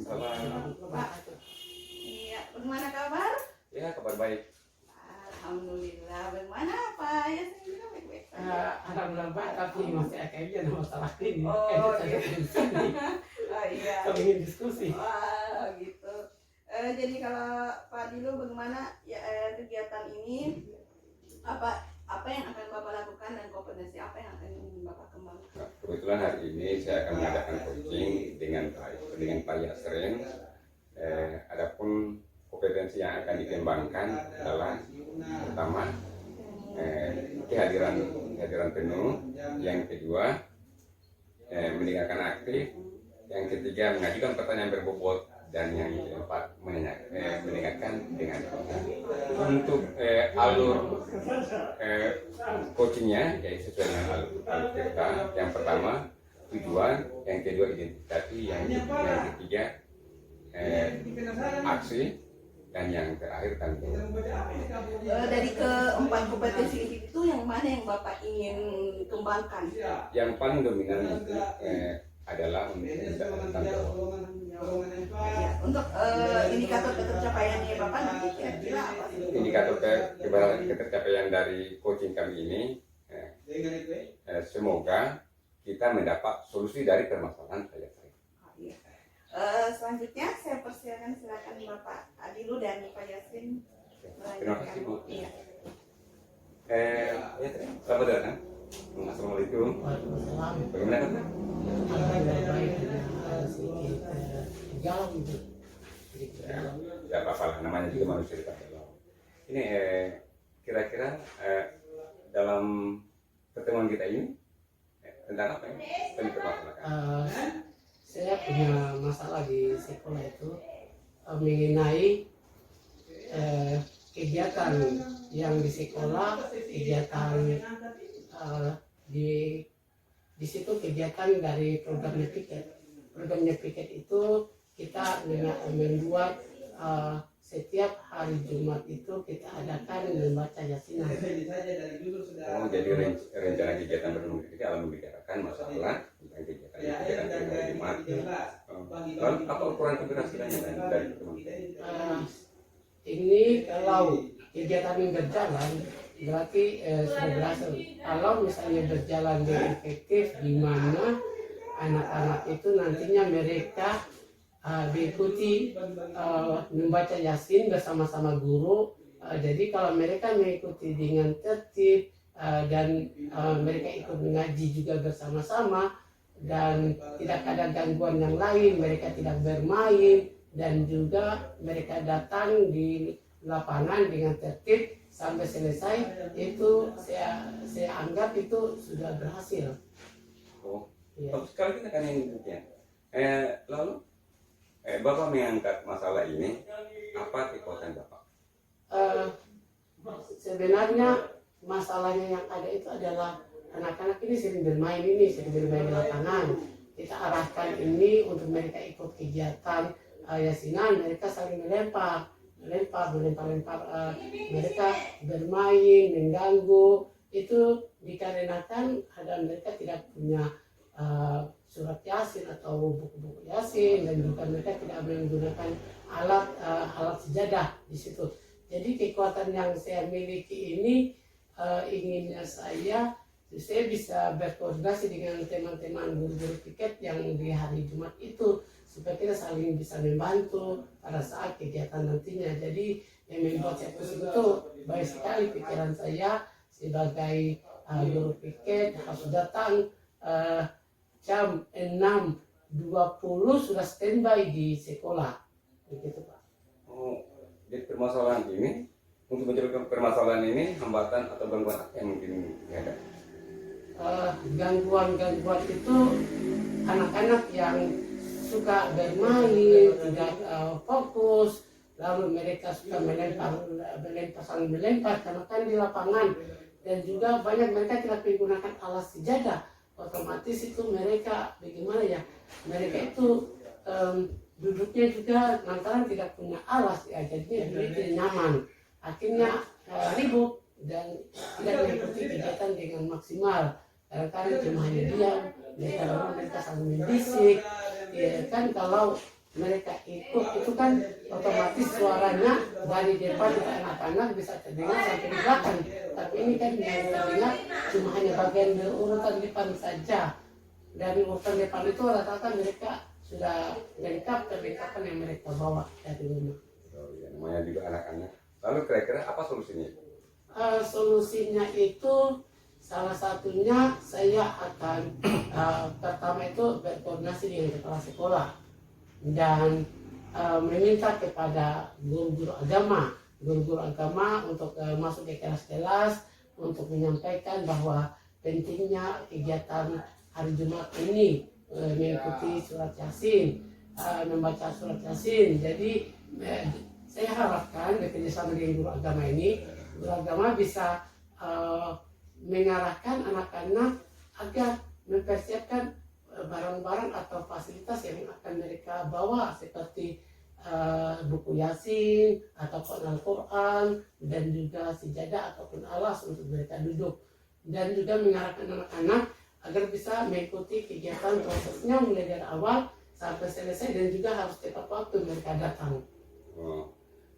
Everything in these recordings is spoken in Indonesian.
Pak, iya, bagaimana kabar? Ya, kabar baik. Alhamdulillah, bagaimana Pak? Ya, saya juga baik-baik saja. Alhamdulillah baik, tapi masih kayaknya ada masalah ini. Oh, Saya iya. di sini. Oh iya. Kami ingin diskusi. Wah, gitu. Jadi kalau Pak Dilu bagaimana ya kegiatan ini? Apa yang akan Bapak lakukan dan kompetensi apa yang akan Bapak kembangkan? Nah, kebetulan hari ini saya akan mengadakan coaching dengan Pak Yasrin. Adapun kompetensi yang akan dikembangkan adalah pertama kehadiran penuh, yang kedua mendengarkan aktif, yang ketiga mengajukan pertanyaan berbobot, dan yang keempat mendengarkan dengan untuk alur coachingnya yaitu sesuai dengan alur kita. Yang pertama tujuan, yang kedua identifikasi, yang ketiga aksi, dan yang terakhir tanggung jawab. Dari keempat kompetensi itu yang mana yang Bapak ingin kembangkan? Yang paling dominan itu adalah tanggung jawab. Ya, untuk indikator ketercapaiannya Bapak nanti kira-kira apa sih? Indikator ketercapaian dari coaching kami ini semoga kita mendapat solusi dari permasalahan saya. Iya. Selanjutnya saya persilakan, silakan Bapak Adilu dan Pak Yasrin. Terima kasih, Bu. Iya. Ya, selamat datang. Assalamualaikum. Waalaikumsalam. Bagaimana kan? Alhamdulillah baik, sedikit jalan gitu. Ya, apa-apa lah, namanya juga manusia di pasar laut. Ini kira-kira dalam pertemuan kita ini tentang apa ya? Tentang permasalahan. Saya punya masalah di sekolah itu mengenai kegiatan yang di sekolah, kegiatan di situ kegiatan dari programnya piket. Programnya piket itu kita membuat setiap hari Jumat itu kita adakan membaca yasinan. Oh, jadi rencana kegiatan berenung ketika alam membicarakan masalah tentang kegiatan hari Jumat. Lalu apa ukuran keberhasilannya dari pertemuan kita? Ini kalau kegiatan yang berjalan berarti sudah berhasil. Kalau misalnya berjalan dengan efektif, di mana anak-anak itu nantinya mereka diikuti membaca yasin bersama-sama guru. Jadi kalau mereka mengikuti dengan tertib dan mereka ikut mengaji juga bersama-sama dan tidak ada gangguan yang lain, mereka tidak bermain, dan juga mereka datang di lapangan dengan tertib sampai selesai, itu saya anggap itu sudah berhasil. Oh, Ya. bagus sekali kita kan yang demikian. Lalu Bapak mengangkat masalah ini, apa kekuatan Bapak? Sebenarnya masalahnya yang ada itu adalah anak-anak ini sering bermain di lapangan. Kita arahkan ini untuk mereka ikut kegiatan yasinan, mereka saling melempar, mereka bermain, mengganggu. Itu dikarenakan mereka tidak punya surat yasin atau buku-buku yasin, dan juga mereka tidak menggunakan alat sejadah di situ. Jadi kekuatan yang saya miliki ini inginnya saya bisa berkoordinasi dengan teman-teman guru-guru piket yang di hari Jumat itu, supaya kita saling bisa membantu pada saat kegiatan nantinya. Jadi yang membuat saya pusing itu baik sekali pikiran saya sebagai guru piket harus datang jam 6.20 sudah standby di sekolah, begitu Pak. Oh, jadi permasalahan ini, untuk menjawab permasalahan ini, hambatan atau gangguan apa yang mungkin ada? Gangguan itu anak-anak yang suka bermain, tidak fokus, lalu mereka suka saling melempar karena kan di lapangan, dan juga banyak mereka tidak menggunakan alat sejadah. Otomatis itu mereka bagaimana ya, mereka itu duduknya juga lantaran tidak punya alas ya, jadinya tidak nyaman, akhirnya ribut dan tidak mengikuti kegiatan dengan maksimal. Kadang-kadang cuma hanya diam, mereka saling membisik ya kan. Kalau mereka ikut itu kan otomatis suaranya dari depan ke anak-anak bisa terdengar sampai di belakang. Tapi ini kan yang terdengar cuma hanya bagian urutan depan saja. Dari urutan depan itu rata-rata mereka sudah lengkap perlengkapan yang mereka bawa dari rumah. Oh, ya, namanya juga anak-anak. Lalu kira-kira apa solusinya? Solusinya itu salah satunya saya akan pertama itu berkoordinasi dengan kepala sekolah dan meminta kepada guru-guru agama untuk masuk ke kelas-kelas untuk menyampaikan bahwa pentingnya kegiatan hari Jumat ini mengikuti surat Yasin, membaca surat Yasin. Jadi saya harapkan bekerjasama dengan guru agama ini, guru agama bisa mengarahkan anak-anak agar mempersiapkan barang-barang atau fasilitas yang akan mereka bawa seperti buku Yasin ataupun Al-Quran dan juga sejadah ataupun alas untuk mereka duduk, dan juga mengarahkan anak-anak agar bisa mengikuti kegiatan prosesnya mulai dari awal sampai selesai dan juga harus tepat waktu mereka datang.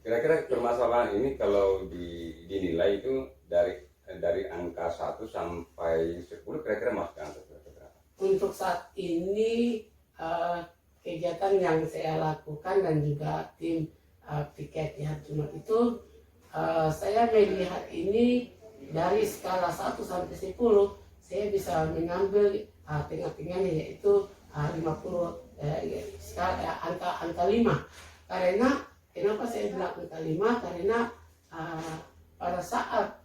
Kira-kira permasalahan ini kalau dinilai itu dari angka 1 sampai 10 kira-kira masuk ke angka berapa? Untuk saat ini kegiatan yang saya lakukan dan juga tim piket di hari Jumat itu saya melihat ini dari skala 1 sampai 10 saya bisa mengambil tengah-tengahnya yaitu 50 angka 5. Karena kenapa saya bilang angka 5? Karena pada saat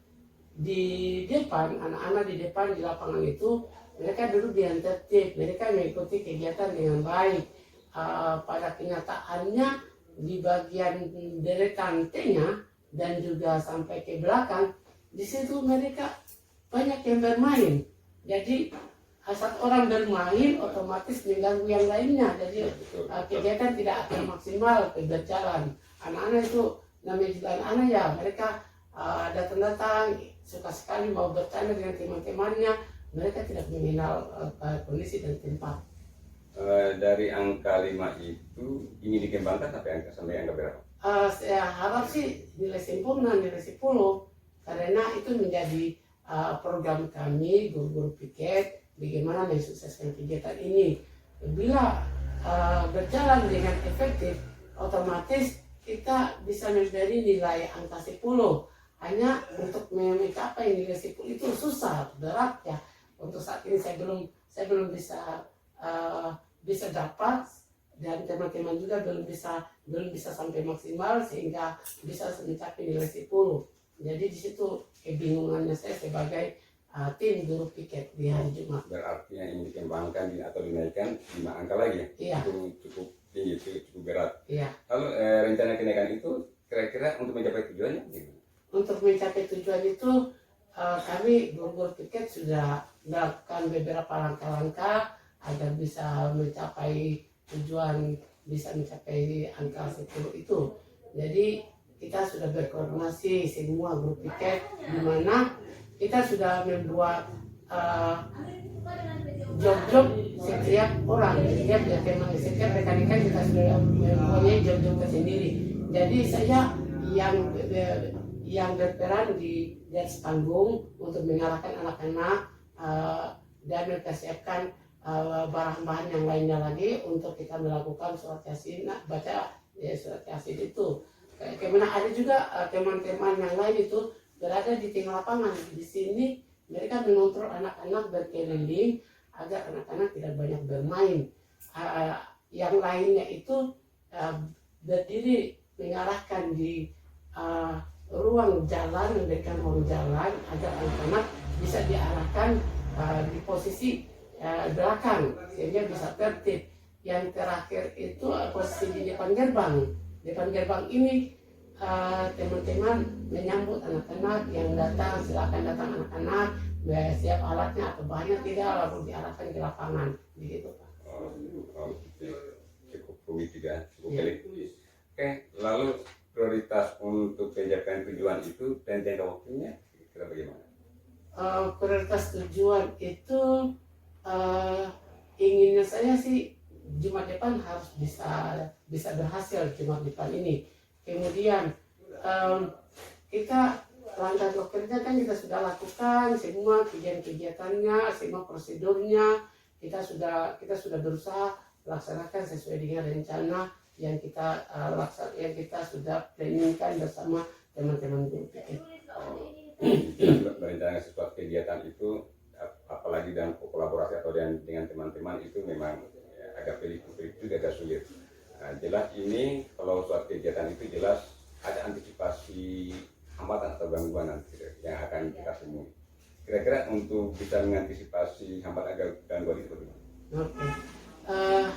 di depan, anak-anak di depan di lapangan itu mereka duduk dengan tertib, mereka mengikuti kegiatan dengan baik. Pada kenyataannya di bagian deretan tengah dan juga sampai ke belakang, di situ mereka banyak yang bermain. Jadi saat orang bermain otomatis mengganggu yang lainnya. Jadi kegiatan tidak akan maksimal berjalan. Anak-anak itu namanya juga anak-anak ya, mereka datang-datang suka sekali mau bercanda dengan teman-temannya, mereka tidak mengenal kondisi dan tempat. Dari angka 5 itu ingin dikembangkan sampai angka berapa? Saya harap sih nilai sempurna, nilai 10, karena itu menjadi program kami guru-guru piket bagaimana mensukseskan kegiatan ini. Bila berjalan dengan efektif, otomatis kita bisa memberi nilai angka 10. Hanya untuk mencapai nilai 10 itu susah, berat ya. Untuk saat ini saya belum bisa dapat, dan teman-teman juga belum bisa sampai maksimal sehingga bisa mencapai nilai 10. Jadi di situ kebingungannya saya sebagai tim guru piket di hari Jumat. Berarti yang ingin dikembangkan atau dinaikkan 5 angka lagi? Iya. Itu cukup tinggi, cukup berat. Iya. Lalu rencana kenaikan itu kira-kira untuk mencapai tujuannya gimana? Untuk mencapai tujuan itu kami guru-guru piket sudah melakukan beberapa langkah-langkah agar bisa mencapai tujuan, bisa mencapai angka 10 itu. Jadi kita sudah berkoordinasi semua grup piket, di mana kita sudah membuat job-job setiap orang, setiap rekan-rekan kita sudah mempunyai job-job tersendiri. Jadi saya yang berperan di atas panggung untuk mengarahkan anak-anak dan mempersiapkan bahan-bahan yang lainnya lagi untuk kita melakukan surat Yasin, baca surat Yasin itu. Kemudian ada juga teman-teman yang lain itu berada di tengah lapangan. Di sini mereka mengontrol anak-anak berkeliling agar anak-anak tidak banyak bermain. Yang lainnya itu berdiri mengarahkan di ruang jalan, memberikan ruang jalan agar anak-anak bisa diarahkan di posisi belakang sehingga bisa tertib. Yang terakhir itu posisi di depan gerbang. Depan gerbang ini teman-teman menyambut anak-anak yang datang, silakan datang anak-anak, siap alatnya atau bahannya tidak, lalu diarahkan ke lapangan, begitu Pak. Cukup rumit juga, cukup pelik. Oke, lalu prioritas untuk mencapai tujuan itu dan jangka waktunya kira bagaimana? Prioritas tujuan itu inginnya saya sih Jumat depan harus bisa berhasil Jumat depan ini. Kemudian kita langkah konkretnya kan kita sudah lakukan semua kegiatan-kegiatannya, semua prosedurnya kita sudah berusaha laksanakan sesuai dengan rencana yang kita sudah planningkan bersama teman-teman BPN. Merencanakan sesuatu kegiatan itu, apalagi dalam kolaborasi atau dengan teman-teman itu memang agak pelik-pelik juga, agak sulit. Nah, jelas ini kalau suatu kegiatan itu jelas ada antisipasi hambatan atau gangguan nanti yang akan kita temui. Kira-kira untuk bisa mengantisipasi hambatan atau gangguan itu bagaimana? Oke.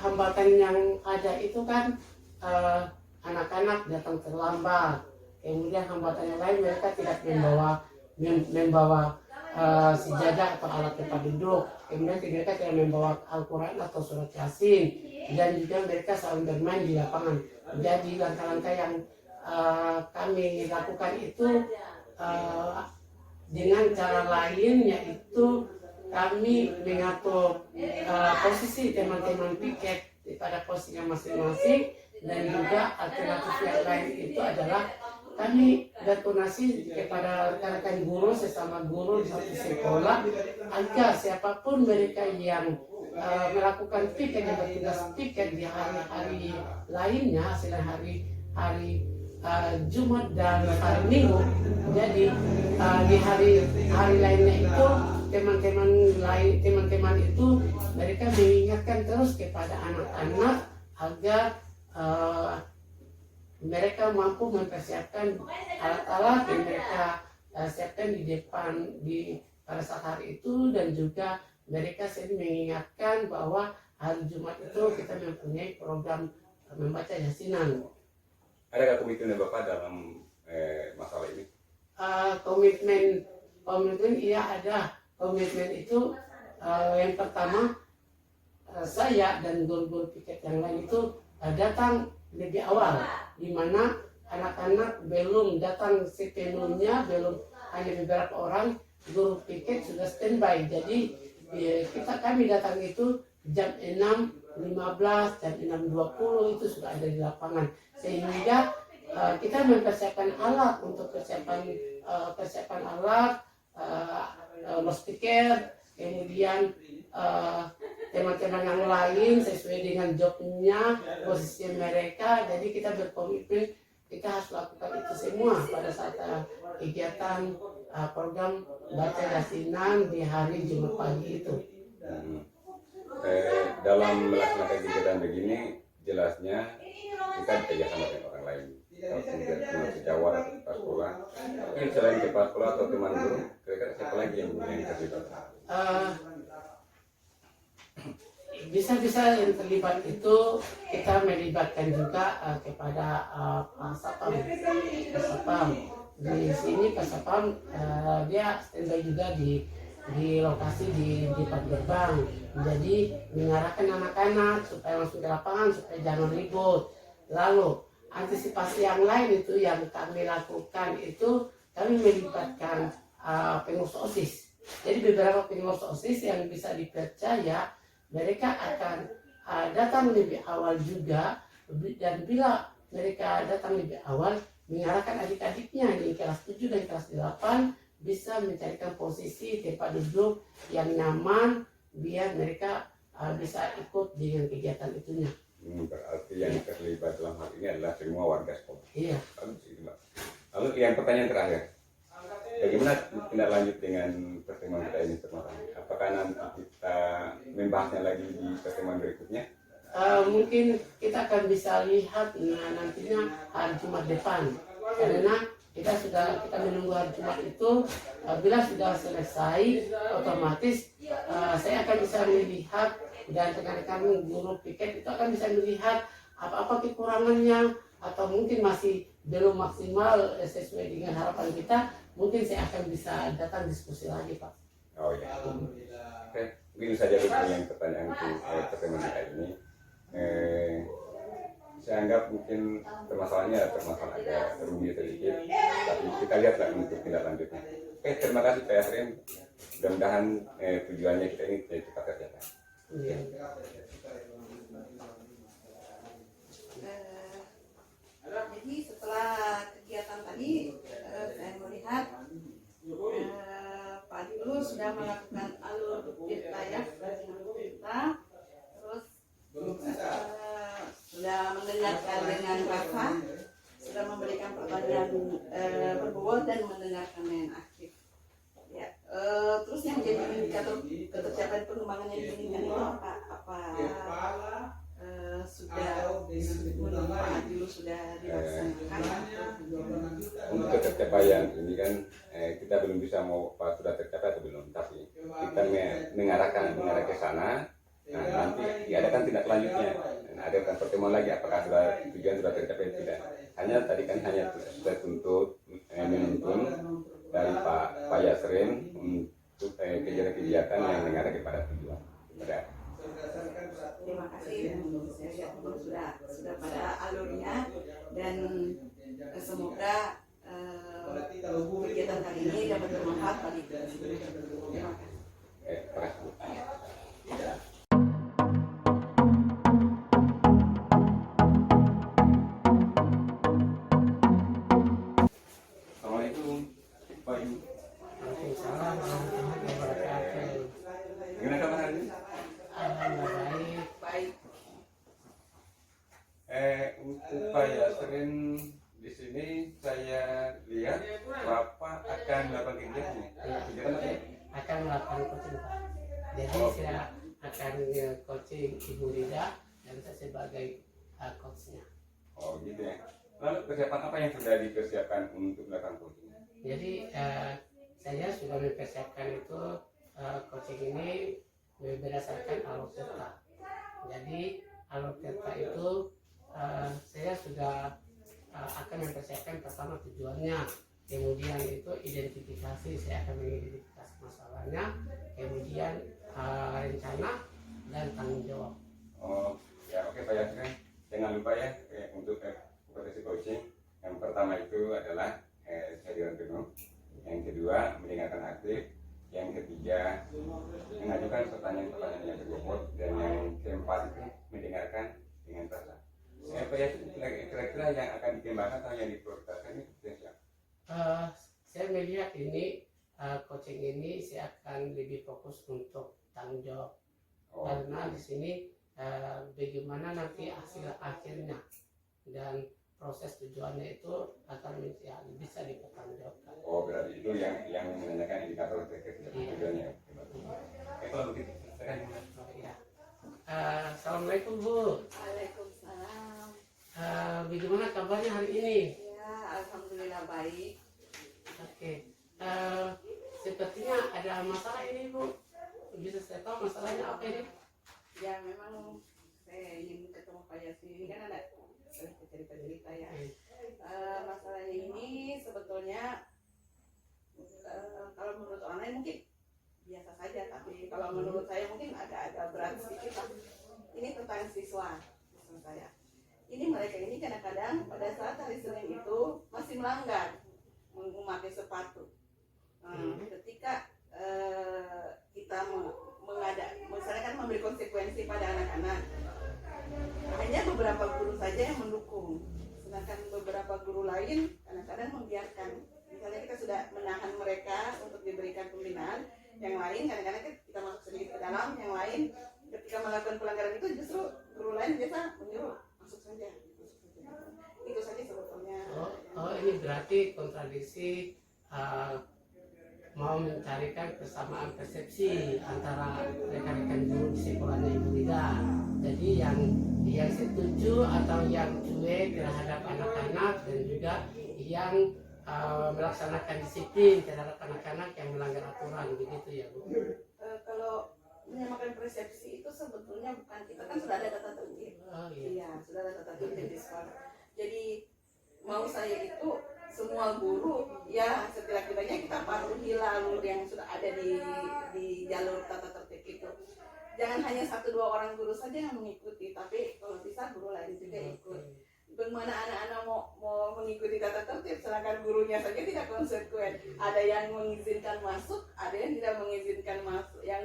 Hambatan yang ada itu kan anak-anak datang terlambat. Kemudian hambatan yang lain, mereka tidak membawa sejadah atau alat tempat duduk. Kemudian mereka tidak membawa Al-Quran atau surat Yasin, dan juga mereka selalu bermain di lapangan. Jadi langkah-langkah yang kami lakukan itu dengan cara lain, yaitu kami mengatur posisi teman-teman piket pada posisinya masing-masing, dan juga alternatif yang lain itu adalah kami berkoordinasi kepada rekan-rekan guru sesama guru di satu sekolah agar siapapun mereka yang melakukan piket dan bertugas piket di hari-hari lainnya selain hari Jumat dan hari Minggu. Jadi di hari lainnya itu teman-teman itu mereka mengingatkan terus kepada anak-anak agar mereka mampu mempersiapkan alat-alat yang mereka siapkan di depan pada saat hari itu, dan juga mereka sering mengingatkan bahwa hari Jumat itu kita mempunyai program membaca yasinan. Adakah komitmen Bapak dalam masalah ini? Komitmen iya ada. Komitmen itu yang pertama, saya dan guru-guru piket yang lain itu datang lebih awal, di mana anak-anak belum datang sepenuhnya, belum, hanya beberapa orang. Guru piket sudah standby, jadi kami datang itu jam 6.15, jam 6.20 itu sudah ada di lapangan, sehingga kita mempersiapkan alat untuk persiapan alat, loudspeaker, kemudian teman-teman yang lain sesuai dengan jobnya, posisi mereka. Jadi kita berkomitmen kita harus lakukan itu semua pada saat kegiatan program baca yasinan di hari Jumat pagi itu. Dalam melaksanakan kegiatan begini, jelasnya kita bekerjasama dengan orang lain. Kalau kemudian teman sejawat atau kepala sekolah, mungkin selain kepala sekolah atau teman guru, kira-kira siapa lagi yang terlibat? Bisa yang terlibat itu kita melibatkan juga kepada Pak Sapam. Di sini Pak Sapam dia standby juga di lokasi di depan gerbang. Jadi mengarahkan anak-anak supaya langsung ke lapangan, supaya jangan ribut. Lalu antisipasi yang lain itu yang kami lakukan itu kami melibatkan pengurus OSIS. Jadi beberapa pengurus OSIS yang bisa dipercaya, mereka akan datang lebih awal juga, dan bila mereka datang lebih awal mengarahkan adik-adiknya di kelas 7 dan kelas 8 bisa mencarikan posisi tempat duduk yang nyaman biar mereka bisa ikut dengan kegiatan itunya. Berarti yang terlibat dalam hal ini adalah semua warga sekolah. Iya. Lalu yang pertanyaan terakhir, bagaimana tindak lanjut dengan pertemuan kita ini teman-teman? Apakah nanti kita membahasnya lagi di pertemuan berikutnya? Mungkin kita akan bisa lihat nantinya hari Jumat depan, karena kita menunggu hari Jumat itu. Bila sudah selesai, otomatis saya akan bisa melihat, dan rekan-rekan guru piket itu akan bisa melihat apa-apa kekurangannya, atau mungkin masih belum maksimal sesuai dengan harapan kita. Mungkin saya akan bisa datang diskusi lagi, Pak. Oh iya. Oke, mungkin saja dengan pertanyaan untuk pertemuan kita ini. Saya anggap mungkin permasalahannya agak rumit sedikit, tapi kita lihatlah untuk tindak lanjutnya. Oke, terima kasih Pak Yasrin. Mudah-mudahan tujuannya kita ini cepat tercapai. Iya. dengan Rafa sudah memberikan pertanyaan berbobot dan mendengarkan dengan aktif. Ya, terus yang menjadi indikator ketercapaian pengembangan yang diinginkan itu apa sudah manfaat dulu sudah dilaksanakan. Untuk ketercapaian ini kan kita belum bisa mau apa sudah tercapai atau belum, tapi kita mengarahkan ke sana. Nah, nanti diadakan tindak lanjutnya. Nah, ada pertemuan lagi apakah tujuan sudah tercapai atau tidak. Hanya tadi kan hanya sudah menuntun dari Pak Yasrin untuk kegiatan-kegiatan yang mengarah kepada tujuan. Terima kasih, saya lihat sudah pada alurnya dan semoga kegiatan kali ini dapat bermanfaat bagi kita semua. Terima kasih. Assalamualaikum Pak Yu. Waalaikumsalam warahmatullahi wabarakatuh. Gimana kabar hari ini? Alhamdulillah baik. Baik. Untuk Pak Yasrin di sini saya lihat Bapak akan melakukan kegiatan apa? Akan melakukan coaching Pak. Jadi saya akan coaching Ibu Rida dan saya sebagai coachnya. Oh gitu ya. Lalu persiapan apa yang sudah dipersiapkan untuk melakukan coaching? Jadi saya sudah mempersiapkan itu coaching ini berdasarkan alur Tirta. Jadi alur Tirta itu saya sudah akan mempersiapkan pertama tujuannya, kemudian itu identifikasi, saya akan mengidentifikasi masalahnya, kemudian rencana dan tanggung jawab. Oh ya, oke Pak Yasrin, jangan lupa ya untuk potensi coaching. Yang pertama itu adalah kesadaran penuh, yang kedua mendengarkan aktif, yang ketiga mengajukan pertanyaan-pertanyaan yang berbobot, dan yang keempat itu mendengarkan dengan rasa. Pak Yasrin, kira-kira yang akan dikembangkan atau yang diprioritaskan ini seperti apa? Saya melihat ini coaching ini saya akan lebih fokus untuk tanggung jawab. Karena di sini bagaimana nanti hasil akhirnya dan proses tujuannya itu akan bisa dipertanggungjawabkan. Oh berarti itu yang menanyakan indikator tujuannya. Kalau begitu, Assalamualaikum Bu. Waalaikumsalam. Bagaimana kabarnya hari ini? Ya, alhamdulillah baik. Oke. Sepertinya ada masalah ini Bu. Bisa saya tahu masalahnya apa ini? Ya memang saya ingin ketemu Pak Yasin, ini kan ada cerita-cerita ya. Masalahnya ini sebetulnya kalau menurut orang lain mungkin biasa saja, tapi kalau menurut saya mungkin agak berat sedikit lah. Ini tentang siswa saya. Ini mereka ini kadang-kadang pada saat hari Senin itu masih melanggar memakai sepatu. Ketika kita misalnya kan memberi konsekuensi pada anak-anak, hanya beberapa guru saja yang mendukung, sedangkan beberapa guru lain kadang-kadang membiarkan. Misalnya kita sudah menahan mereka untuk diberikan pembinaan, yang lain kadang-kadang kita masuk sedikit ke dalam, yang lain ketika melakukan pelanggaran itu justru guru lain biasa menyuruh masuk saja. Itu saja sebetulnya. Ini berarti kontradiksi mau mencarikan kesamaan persepsi antara rekan-rekan guru di sekolahnya Ibu Rida. Jadi yang setuju atau yang cuek terhadap anak-anak dan juga yang melaksanakan disiplin terhadap anak-anak yang melanggar aturan, begitu ya Bu? Kalau menyamakan persepsi itu sebetulnya bukan kita, kan sudah ada tata tertib. Iya, sudah ada tata tertib di sekolah. Jadi mau saya itu semua guru ya setidak-tidaknya kita patuhi alur yang sudah ada di jalur tata tertib itu. Jangan hanya 1-2 orang guru saja yang mengikuti, tapi kalau bisa guru lain juga ikut. Bagaimana anak-anak mau mengikuti tata tertib sedangkan gurunya saja tidak konsekuen. Ada yang mengizinkan masuk, ada yang tidak mengizinkan masuk, yang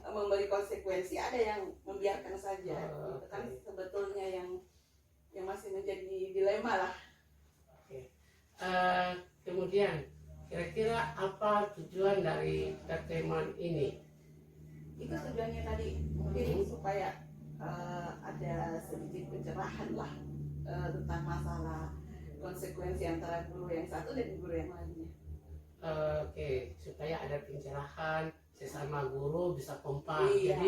memberi konsekuensi, ada yang membiarkan saja. Itu kan sebetulnya yang masih menjadi dilema lah. Kemudian kira-kira apa tujuan dari pertemuan ini? Itu tujuannya tadi mungkin supaya ada sedikit pencerahan lah konsekuensi antara guru yang satu dan guru yang lainnya. Oke, supaya ada pencerahan, sesama guru bisa kompak. Iya. Jadi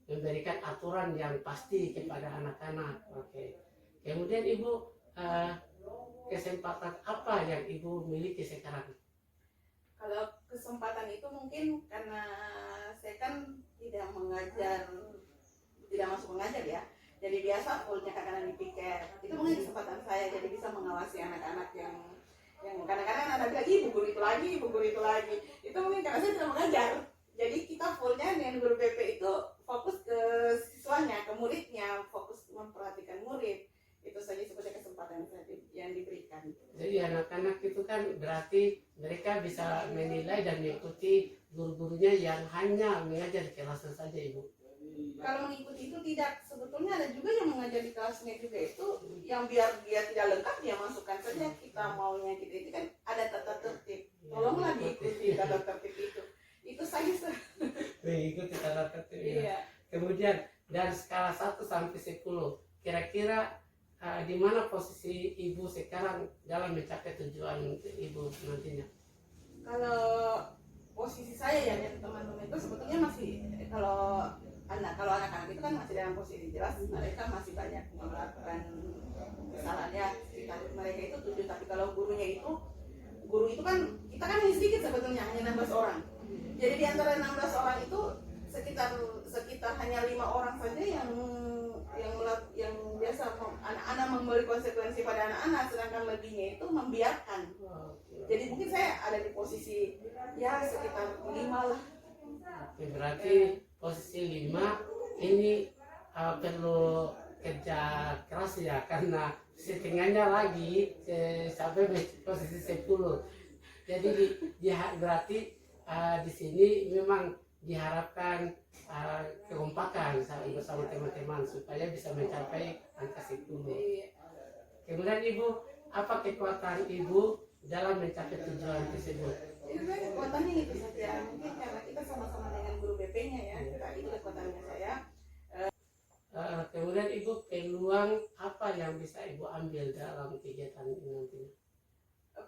memberikan aturan yang pasti kepada anak-anak. Oke. Kemudian Ibu, kesempatan apa yang Ibu miliki sekarang? Kalau kesempatan itu mungkin karena saya kan tidak mengajar, tidak masuk mengajar ya. Jadi biasa fullnya kadang-kadang di piket. Itu mungkin kesempatan saya, jadi bisa mengawasi anak-anak yang kadang-kadang anak bilang, ibu guru itu lagi. Itu mungkin karena saya tidak mengajar. Jadi kita fullnya dengan guru BP itu fokus ke siswanya, ke muridnya, fokus memperhatikan murid. Itu saja seperti kesempatan yang diberikan. Jadi anak-anak itu kan berarti mereka bisa menilai dan mengikuti guru-gurunya yang hanya mengajar di kelasnya saja, Ibu. Kalau mengikuti itu tidak, sebetulnya ada juga yang mengajar di kelasnya juga itu yang biar dia tidak lengkap dia masukkan saja. Kita maunya kita itu kan ada tata tertib. Tolonglah diikuti tata tertib itu. Itu saja. Mengikuti tata tertib. Iya. Kemudian dari skala 1 sampai 10, kira-kira di mana posisi Ibu sekarang dalam mencapai tujuan Ibu nantinya? Kalau posisi saya ya dan teman-teman itu sebetulnya masih kalau anak-anak itu kan masih dalam posisi jelas mereka masih banyak melakukan kesalahannya sekitar mereka itu 7, tapi kalau guru itu kan kita kan sedikit sebetulnya hanya 16 orang. Jadi di antara 16 orang itu sekitar hanya 5 orang saja yang biasa anak-anak memberi konsekuensi pada anak-anak, sedangkan lebihnya itu membiarkan. Jadi mungkin saya ada di posisi ya sekitar 5 lah. Oke, berarti posisi 5 ini perlu kerja keras ya, karena setengahnya lagi sampai posisi 10. Jadi berarti di sini memang diharapkan kekompakan bersama teman-teman supaya bisa mencapai angka 10. Kemudian Ibu, apa kekuatan Ibu dalam mencapai tujuan tersebut? Itu kan kekuatannya itu saja. Mungkin karena kita sama-sama dengan guru BP-nya ya, itu kekuatannya saya. Kemudian Ibu, peluang apa yang bisa Ibu ambil dalam kegiatan ini nantinya?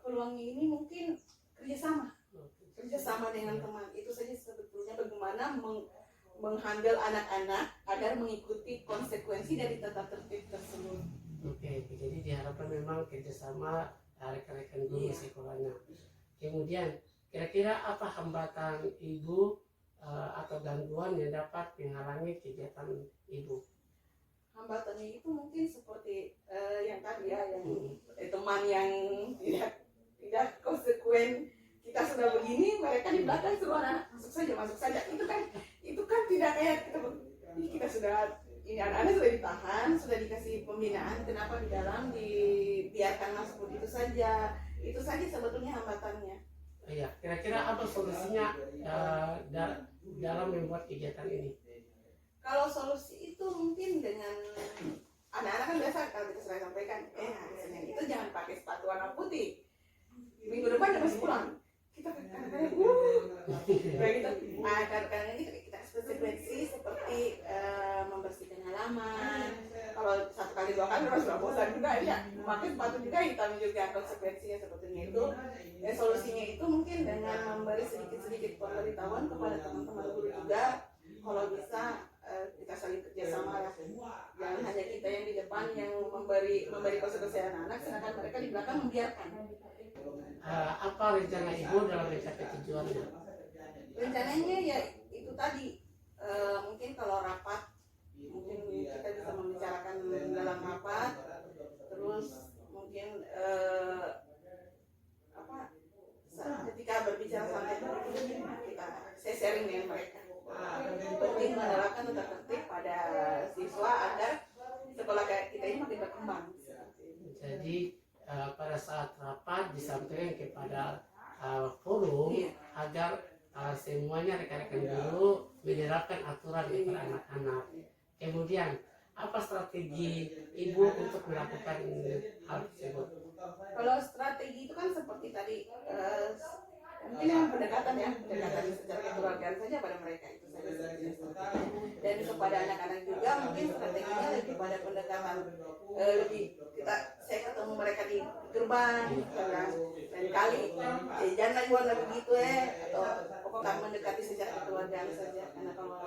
Peluangnya ini mungkin kerjasama dengan teman. Itu saja sebetulnya bagaimana menghandle anak-anak agar mengikuti konsekuensi dari tata tertib tersebut. Oke, jadi diharapkan memang kerjasama rekan-rekan guru sekolahnya. Kemudian kira-kira apa hambatan Ibu atau gangguan yang dapat menghalangi kegiatan Ibu? Hambatannya itu mungkin seperti yang tadi ya, yang teman yang tidak konsekuen. Kita sudah begini, mereka di belakang suruh anak masuk saja. Itu kan tidak kayak kita sudah, ini anak-anak sudah ditahan, sudah dikasih pembinaan, kenapa di dalam dibiarkan masuk begitu saja? Itu saja sebetulnya hambatannya. Iya, kira-kira apa solusinya dalam membuat kegiatan ini? Kalau solusi itu mungkin dengan anak-anak kan biasa kalau kita sudah sampaikan, hari Senin itu jangan pakai sepatu warna putih. Minggu depan dia masih pulang. Kita kadang-kadang gitu. Kadang-kadang kita konsekuensi seperti membersihkan halaman. Kalau 1 kali 2 kali orang sudah bosan juga ya. Pakai sepatu juga hitam juga, konsekuensinya sebetulnya itu. Solusinya itu mungkin dengan memberi sedikit-sedikit pemberitahuan kepada teman-teman guru juga. Kalau bisa kita saling kerjasama lah. Jangan hanya kita yang di depan yang memberi konsekuensi anak-anak, sedangkan mereka di belakang membiarkan. Apa rencana Ibu dalam mencapai tujuannya? Rencananya ya itu tadi, mungkin kalau rapat mungkin kita bisa membicarakan dalam rapat, terus mungkin ketika berbicara sampai saya sharing dengan mereka. Penting menerapkan tata tertib pada siswa agar sekolah kita ini makin berkembang. Jadi pada saat rapat disampaikan kepada forum agar semuanya rekan-rekan guru menerapkan aturan kepada anak-anak. Kemudian apa strategi Ibu untuk melakukan hal tersebut? Kalau strategi itu kan seperti tadi, mungkin yang pendekatan secara kekeluargaan saja pada mereka itu saja. Dan kepada anak-anak juga mungkin strateginya lebih pada pendekatan saya ketemu mereka di gerbang, karena lain kali jangan lagi warna begitu atau pokoknya mendekati secara kekeluargaan saja, karena kalau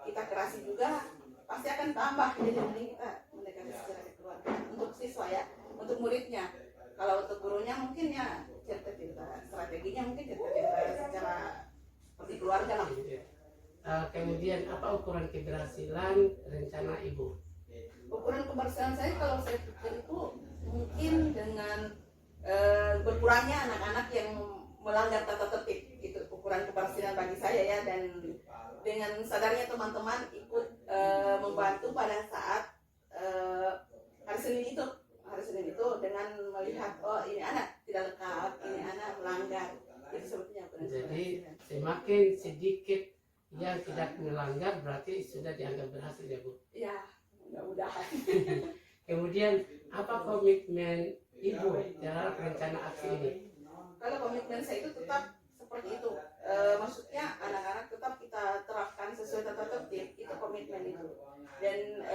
kita kerasi juga pasti akan tambah. Jadi mending kita mendekati secara kekeluargaan untuk siswa ya, untuk muridnya. Kalau untuk gurunya mungkin ya cerita-cerita strateginya, mungkin cerita-cerita secara seperti keluarga lah. Kemudian apa ukuran keberhasilan rencana Ibu? Ukuran keberhasilan saya kalau saya pikir itu mungkin dengan berkurangnya anak-anak yang melanggar tata tertib, itu ukuran keberhasilan bagi saya ya. Dan dengan sadarnya teman-teman ikut membantu pada saat hari Senin itu dengan melihat oh ini anak tidak lengkap, ini anak melanggar, itu sebetulnya ukuran Jadi keberhasilan. semakin sedikit yang tidak melanggar berarti sudah dianggap berhasil ya Bu. Ya, mudah-mudahan. Kemudian apa komitmen Ibu dalam rencana aksi ini? Kalau komitmen saya itu tetap seperti itu. Maksudnya anak-anak tetap kita terapkan sesuai tata tertib, itu komitmen itu. Dan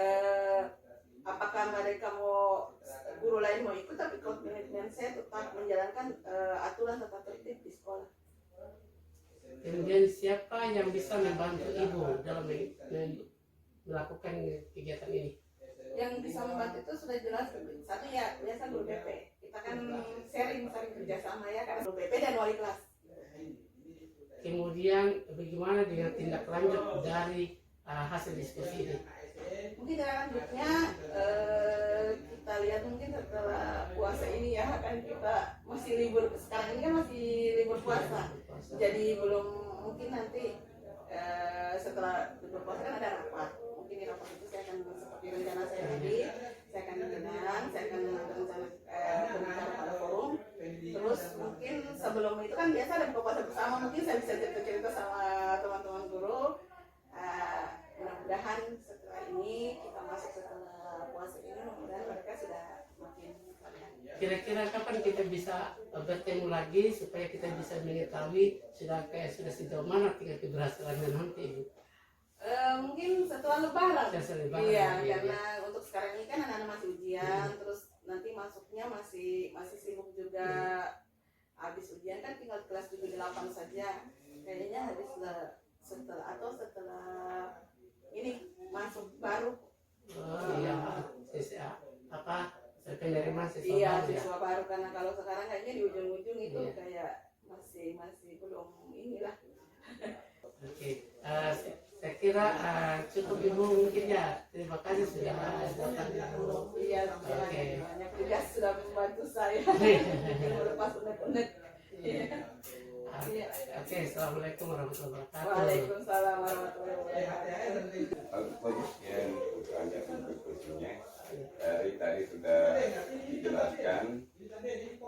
apakah mereka mau, guru lain mau ikut, tapi komitmen saya tetap menjalankan aturan tata tertib di sekolah. Kemudian siapa yang bisa membantu Ibu dalam melakukan kegiatan ini? Yang bisa membantu itu sudah jelas, satu ya biasa guru BP. Kita kan sering kerjasama ya, karena guru BP dan wali kelas. Kemudian bagaimana dengan tindak lanjut dari hasil diskusi ini? Mungkin tindak lanjutnya kita lihat mungkin setelah puasa ini ya, kan kita masih libur, sekarang ini kan masih libur puasa. Jadi belum, mungkin nanti setelah libur puasa kan ada rapat. Mungkin di rapat itu saya akan seperti rencana saya tadi, saya akan berkenan, saya akan berencana berbicara pada forum. Terus mungkin sebelum itu kan biasa ada buka puasa bersama, mungkin saya bisa cerita-cerita sama teman-teman guru. Mudah-mudahan setelah ini kita masuk setelah puasa ini, mudah-mudahan mereka sudah makin latihan. Kira-kira kapan kita bisa bertemu lagi supaya kita bisa mengetahui sudah sejauh mana tingkat keberhasilannya nanti Ibu? Mungkin setelah lebaran. Iya, ya, karena untuk sekarang ini kan anak-anak masih ujian, terus nanti masuknya masih sibuk juga. Habis ujian kan tinggal kelas 7-8 saja. Kayaknya habis setelah ini masuk baru. Iya, penerimaan siswa Iya, baru ya. siswa baru, karena kalau sekarang kayaknya di ujung-ujung itu Iya. kayak masih belum inilah. Oke, saya kira cukup Ibu mungkin ya. Terima kasih sudah datang Ibu. Iya, Oke. banyak tugas sudah membantu saya melepas unek-unek. Iya. Oke, assalamualaikum warahmatullahi wabarakatuh. Waalaikumsalam warahmatullahi wabarakatuh. Bagus yang ukurannya konklusinya dari tadi sudah dijelaskan kompetensi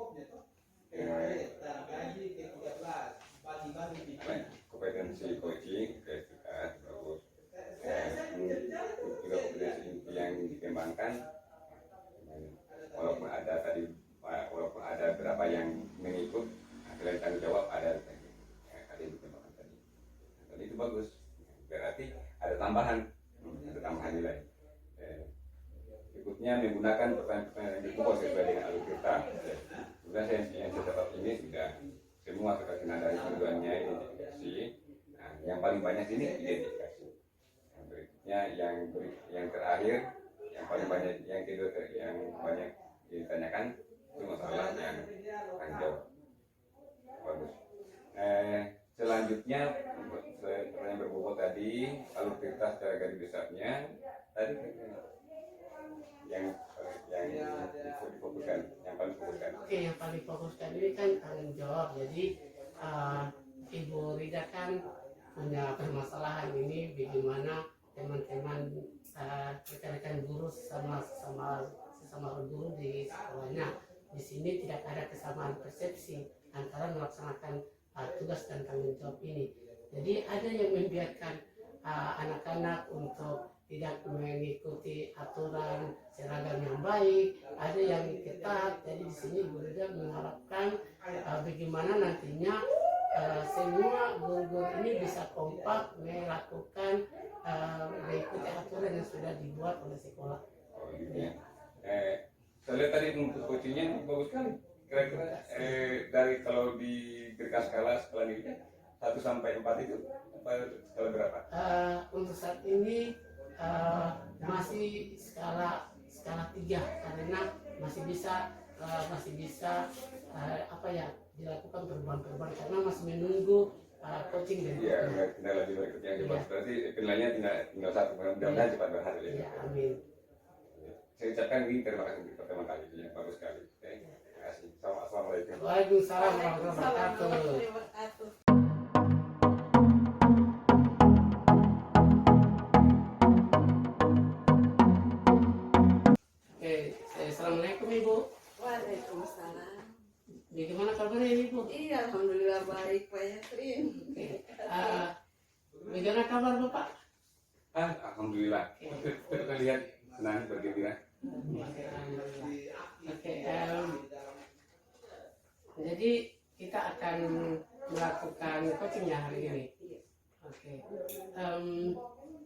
coaching, kreativitas bagus, juga kompetensi yang dikembangkan. Walaupun ada beberapa yang mengikut hasil tanggung jawab, ada yang dikembangkan tadi. Dan itu bagus. Berarti ada tambahan nilai. Berikutnya menggunakan pertanyaan-pertanyaan yang dikumpul sesuai dengan alur kita. Kemudian yang saya catat ini sudah semua terkena dari tujuannya identifikasi. Nah, yang paling banyak ini identifikasi. Yang berikutnya yang terakhir, yang paling banyak, yang kedua yang banyak ditanyakan itu masalah yang tanggung jawab. Bagus. Selanjutnya pertanyaan berbobot tadi, alur cerita secara garis besarnya tadi yang difokuskan, yang paling fokuskan. Oke, yang paling fokuskan ini kan tanggung jawab. Jadi Ibu Rida kan punya permasalahan ini, bagaimana teman-teman rekan-rekan guru sesama guru di sekolahnya. Di sini tidak ada kesamaan persepsi antara melaksanakan tugas dan tanggung jawab ini. Jadi ada yang membiarkan anak-anak untuk tidak mengikuti aturan seragam yang baik, ada yang ketat. Jadi di sini Ibu Rida mengharapkan bagaimana nantinya semua guru-guru ini bisa kompak melakukan mengikuti aturan yang sudah dibuat oleh sekolah. Oh, gitu ya. Saya lihat tadi untuk coaching bagus sekali. Kira-kira dari kalau diberikan skala nilainya 1 sampai 4 itu skala berapa? Untuk saat ini masih skala 3 karena masih bisa dilakukan perubahan-perubahan karena masih menunggu coaching dari Iya, kendala di berikutnya Iya. cepat. Berarti penilaiannya tinggal 1. Mudah-mudahan cepat berhasil ya. ya, amin. Saya ucapkan ini terima kasih untuk pertemuan kali ini yang bagus sekali. Oke, terima kasih. Assalamualaikum. Waalaikumsalam warahmatullahi Waalaikumsalam wabarakatuh. warahmatullahi wabarakatuh. Oke, assalamualaikum Ibu. Waalaikumsalam. Bagaimana kabarnya Ibu? Iya, alhamdulillah baik Pak Yasrin. Oke. Bagaimana kabar Bapak? Alhamdulillah. Kita lihat senang bergembira. Oke, jadi kita akan melakukan coachingnya hari ini. Oke.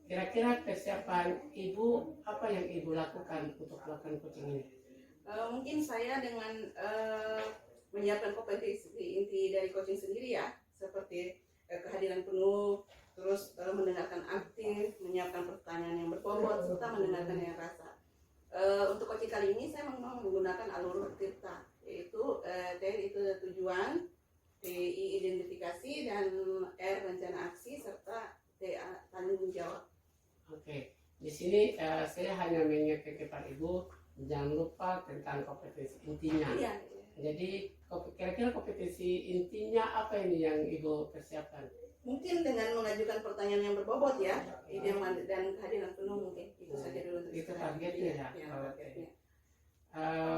Kira-kira persiapan Ibu apa yang Ibu lakukan untuk melakukan coaching ini? Mungkin saya dengan menyiapkan kompetensi inti dari coaching sendiri ya, seperti kehadiran penuh, terus mendengarkan aktif, menyiapkan pertanyaan yang berbobot, serta mendengarkan yang rasa. Untuk coaching kali ini saya memang menggunakan alur Tirta, yaitu T itu tujuan, I identifikasi, dan R rencana aksi, serta TA tanggung jawab. Oke, di sini saya hanya mengingatkan kepada Ibu jangan lupa tentang kompetensi intinya. Iya. Jadi kira-kira kompetensi intinya apa ini yang Ibu persiapkan? Mungkin dengan mengajukan pertanyaan yang berbobot ya, ide dan kehadiran penuh mungkin itu saja dulu untuk Itu sekarang. targetnya ya? Ya, Oke. targetnya.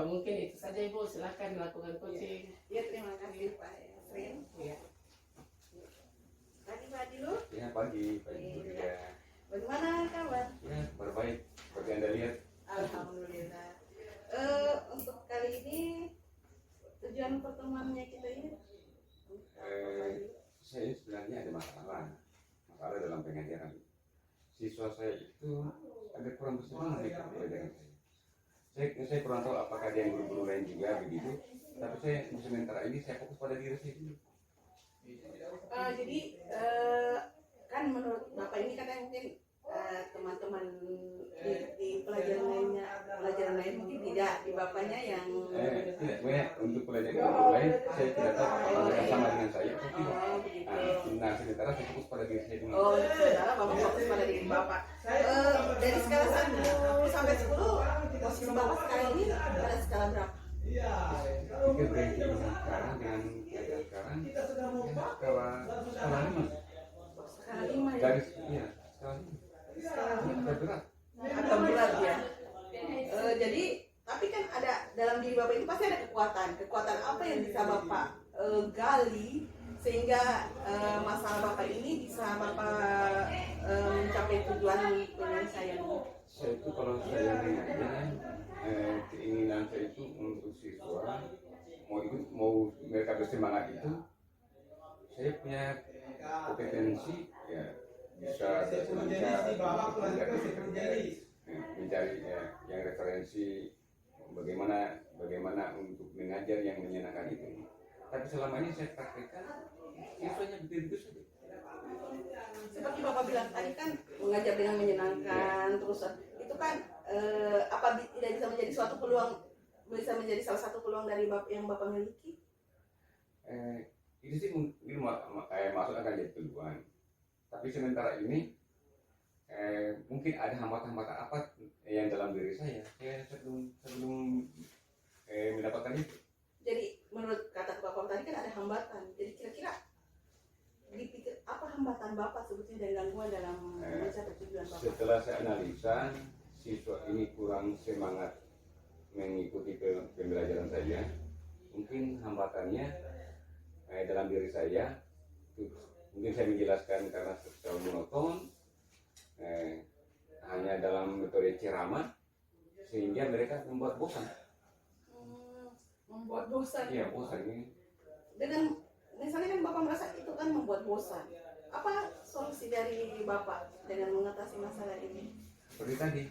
Mungkin itu saja Ibu, silakan melakukan coaching. Ya, terima kasih Pak Yasrin. Ya. Pagi Pak dulu. Ya, pagi. Ya, Bagaimana kabar? ya berbaik. Seperti Anda lihat. Alhamdulillah. Untuk kali ini tujuan pertemuannya kita ini Saya sebenarnya ada masalah dalam pengajaran. Siswa saya itu ada kurang bersemangat di pelajaran saya. Saya kurang tahu apakah ada yang guru-guru lain juga begitu. Tapi saya sementara ini saya fokus pada diri saya dulu. jadi kan menurut Bapak ini katanya mungkin teman-teman di pelajaran lain mungkin tidak, di Bapaknya yang Tidak, sebenarnya untuk pelajaran guru lain saya tidak tahu apakah mereka sama dengan saya atau tidak. begitu. Nah, sementara saya fokus pada diri saya dulu. Saudara Bapak fokus pada diri Bapak. Dari skala 1 sampai 10, posisi Bapak sekarang ini pada skala berapa? Pikir ranking sekarang dengan keadaan sekarang ya, skala 5. Skala 5 ya? Garis, iya, skala 5. Agak berat. Atau berat ya? Jadi, tapi kan ada dalam diri Bapak itu pasti ada kekuatan apa yang bisa Bapak gali sehingga masalah Bapak ini bisa Bapak mencapai tujuan penyelesaian. Saya itu kalau saya mengajar, keinginan saya itu untuk siswa mau mereka bersemangat itu, saya punya kompetensi ya bisa mencari yang referensi bagaimana untuk mengajar yang menyenangkan itu. Tapi selama ini saya praktekkan siswanya begitu saja. Seperti Bapak bilang tadi kan mengajar dengan menyenangkan, terus itu kan apa tidak bisa menjadi suatu peluang, bisa menjadi salah satu peluang dari Bapak yang Bapak miliki? Itu sih mungkin masuk akan jadi peluang. Tapi sementara ini mungkin ada hambatan-hambatan apa yang dalam diri saya sebelum mendapatkan itu. Jadi menurut kata Bapak tadi kan ada hambatan. Jadi kira-kira dipikir apa hambatan Bapak sebetulnya dan gangguan dalam mencapai tujuan Bapak? Setelah saya analisa, siswa ini kurang semangat mengikuti pembelajaran saya. Mungkin hambatannya dalam diri saya. Mungkin saya menjelaskan karena terlalu monoton, hanya dalam metode ceramah, sehingga mereka membuat bosan. Membuat bosan. Iya, bosan ini. Dengan misalnya kan Bapak merasa itu kan membuat bosan. Apa solusi dari Bapak dengan mengatasi masalah ini? Seperti tadi,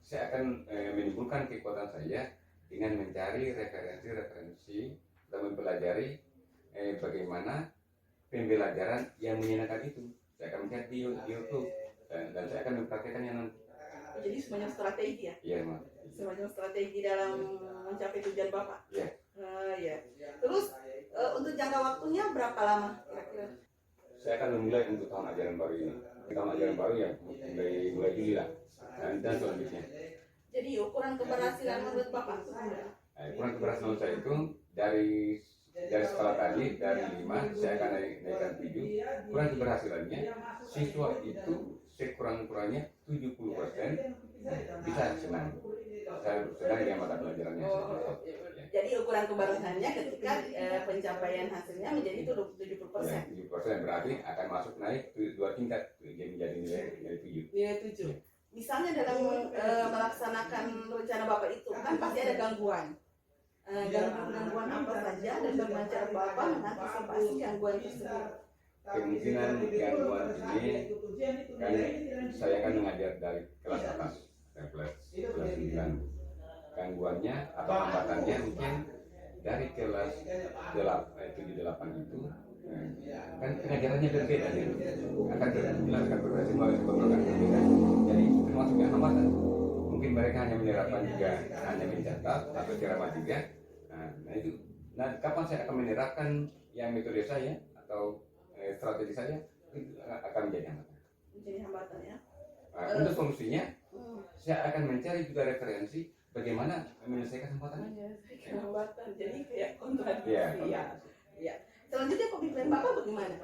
saya akan menimbulkan kekuatan saya dengan mencari referensi dan mempelajari bagaimana pembelajaran yang menyenangkan itu. Saya akan mencari di YouTube dan saya akan mempraktekannya nanti. Jadi semuanya strategi ya? Iya, Mak. Semuanya strategi dalam mencapai tujuan Bapak? Iya. Ya. Terus untuk jangka waktunya berapa lama kira-kira? Saya akan memulai untuk tahun ajaran baru ini. Tahun ajaran baru ya mulai Juli lah. Dan selanjutnya. Jadi ukuran keberhasilan menurut Bapak? Ukuran keberhasilan saya itu dari skala tadi dari 5 saya akan naikkan 7. Ukuran keberhasilannya siswa itu sekurang-kurangnya 70% bisa senang. Saya senang dengan mata pelajarannya. Jadi ukuran keberhasilannya ketika pencapaian hasilnya menjadi 70%. 70% berarti akan masuk naik 2 tingkat menjadi nilai 7. Nilai 7. Misalnya dalam melaksanakan rencana Bapak itu kan pasti ada gangguan. Gangguan apa saja dan bagaimana cara Bapak mengantisipasi gangguan tersebut? Kemungkinan gangguan ini kan saya akan mengajar dari kelas atas dan kelas 9. Gangguannya atau hambatannya mungkin dari kelas 7-8 itu kan pengajarannya berbeda ya. Akan terjelaskan progresi melalui program berbeda. Jadi termasuk yang hambatan. Mungkin mereka hanya menerapkan juga hanya mencatat atau ceramah juga. Nah itu. Nah kapan saya akan menerapkan yang metode saya atau strategi saya itu akan menjadi hambatan. Menjadi hambatan ya. Untuk solusinya, saya akan mencari juga referensi bagaimana menyelesaikan hambatan. Menyelesaikan hambatan, jadi kayak kontradiksi. Ya. Selanjutnya komitmen Bapak bagaimana?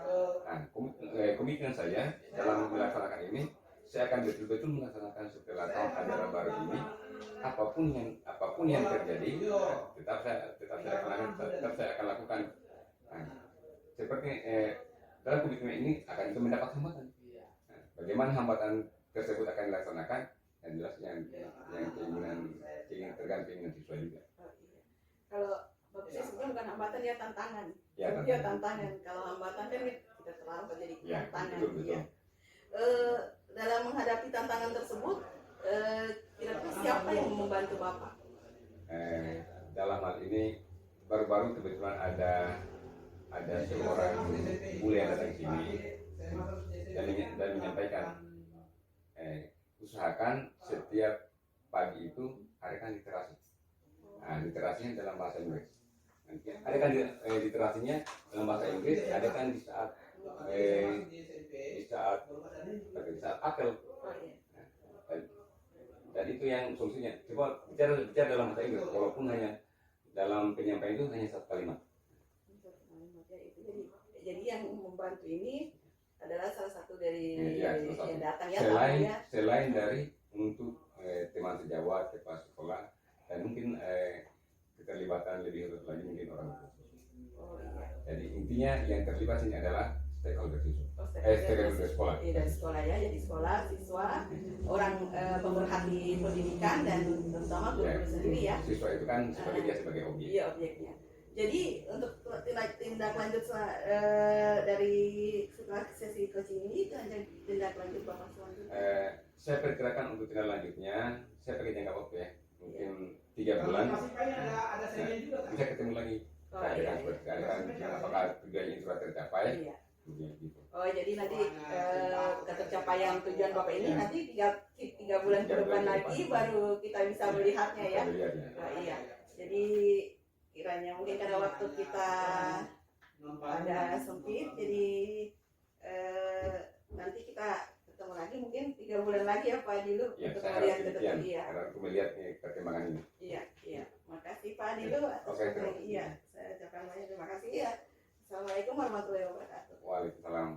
Komitmen saya dalam melaksanakan ini, saya akan betul-betul melaksanakan setelah tahun ajaran baru ini. Apapun yang terjadi, tetap saya akan lakukan. Seperti dalam komitmen ini akan itu mendapat hambatan. Bagaimana hambatan tersebut akan dilaksanakan? Yang jelas yang tergantung keinginan siswa juga. Kalau bagus saya sebenarnya bukan hambatan ya tantangan. Ya, tantangan. Kalau hambatan kan kita terlambat jadi tantangan. Betul. Ya. Dalam menghadapi tantangan tersebut, kira-kira siapa yang membantu Bapak? Dalam hal ini baru-baru kebetulan ada seorang bule yang datang sini dan menyampaikan usahakan setiap pagi itu adakan literasi. Literasinya dalam bahasa Inggris. Adakan literasinya dalam bahasa Inggris. Adakan di saat apel. Dan itu yang solusinya. Coba bicara dalam bahasa Inggris. Walaupun hanya dalam penyampaian itu hanya satu kalimat. Jadi yang membantu ini adalah salah satu dari yang datang ya. Selain dari untuk teman sejawat, kepala sekolah, dan mungkin keterlibatan lebih lagi mungkin orang tua. Jadi intinya yang terlibat sini adalah stakeholder siswa. Stakeholder sekolah. Dari sekolah ya, jadi sekolah, siswa, orang pemerhati pendidikan dan terutama guru sendiri ya. Siswa itu kan sebagai objek. Iya objeknya. Jadi untuk tindak lanjut dari setelah sesi coaching ini tindak lanjut Bapak selanjutnya. Saya perkirakan untuk tindak lanjutnya saya pakai jangka waktu ya mungkin 3 bulan. Bisa ketemu lagi. Apakah tujuannya sudah tercapai? Iya. Gitu. Oh jadi nanti ketercapaian tujuan Bapak ini nanti 3 bulan ke depan lagi baru kita bisa melihatnya ya. Iya. Jadi kiranya mungkin karena waktu kita ada sempit jadi nanti kita ketemu lagi mungkin 3 bulan lagi ya Pak Adilu untuk melihat kedepan karena aku melihat perkembangan ini. Iya. Makasih Pak Adilu atas iya saya ucapkan banyak terima kasih ya. Assalamualaikum warahmatullahi wabarakatuh. Waalaikumsalam.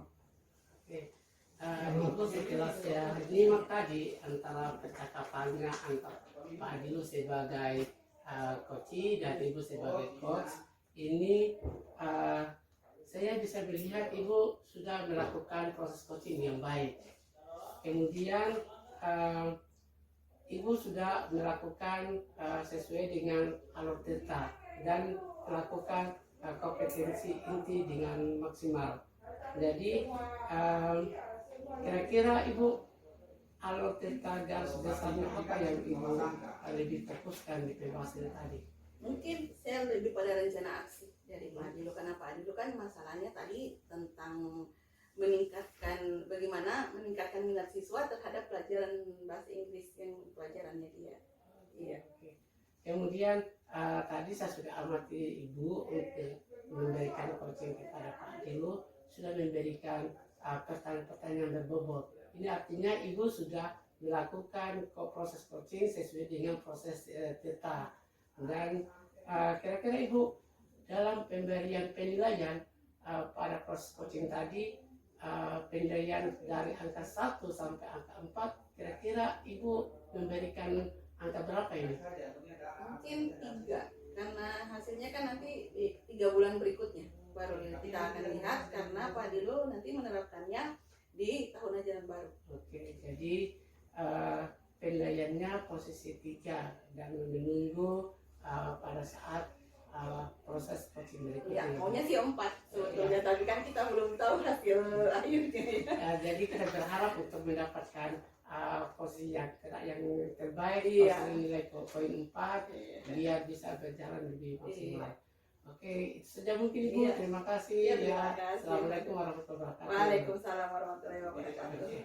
Itu setelah saya nyimak tadi antara percakapannya antara Pak Adilu sebagai coach dan Ibu sebagai coach ini saya bisa melihat Ibu sudah melakukan proses coaching yang baik. Kemudian Ibu sudah melakukan sesuai dengan alur theta dan melakukan kompetensi inti dengan maksimal. Jadi kira-kira Ibu alur cerita garis besarnya apa yang Ibu lebih fokuskan di pembahasan tadi? Mungkin saya lebih pada rencana aksi dari Pak Adilo, karena Pak Adilo kan masalahnya tadi tentang bagaimana meningkatkan minat siswa terhadap pelajaran bahasa Inggris yang pelajarannya dia. Iya. Oke. Kemudian tadi saya sudah amati Ibu untuk memberikan coaching kepada Pak Adilo, sudah memberikan pertanyaan-pertanyaan berbobot. Ini artinya Ibu sudah melakukan proses coaching sesuai dengan proses TETA. Dan kira-kira Ibu dalam pemberian penilaian pada proses coaching tadi, penilaian dari angka 1 sampai angka 4, kira-kira Ibu memberikan angka berapa ini? Mungkin 3, karena hasilnya kan nanti di 3 bulan berikutnya baru kita akan lihat, karena Pak Adilo nanti menerapkannya di tahun ajaran baru. Oke, jadi penilaiannya posisi 3 dan menunggu pada saat proses coaching berikutnya. Ya, maunya sih 4 sebetulnya, tapi kan kita belum tahu hasil akhirnya. Jadi kita berharap untuk mendapatkan posisi yang terbaik, Iya. posisi nilai poin 4, biar bisa berjalan lebih maksimal. Oke, itu saja mungkin Ibu. Iya. Terima kasih. Iya, terima kasih. Assalamualaikum warahmatullahi wabarakatuh. Waalaikumsalam warahmatullahi wabarakatuh. Oke.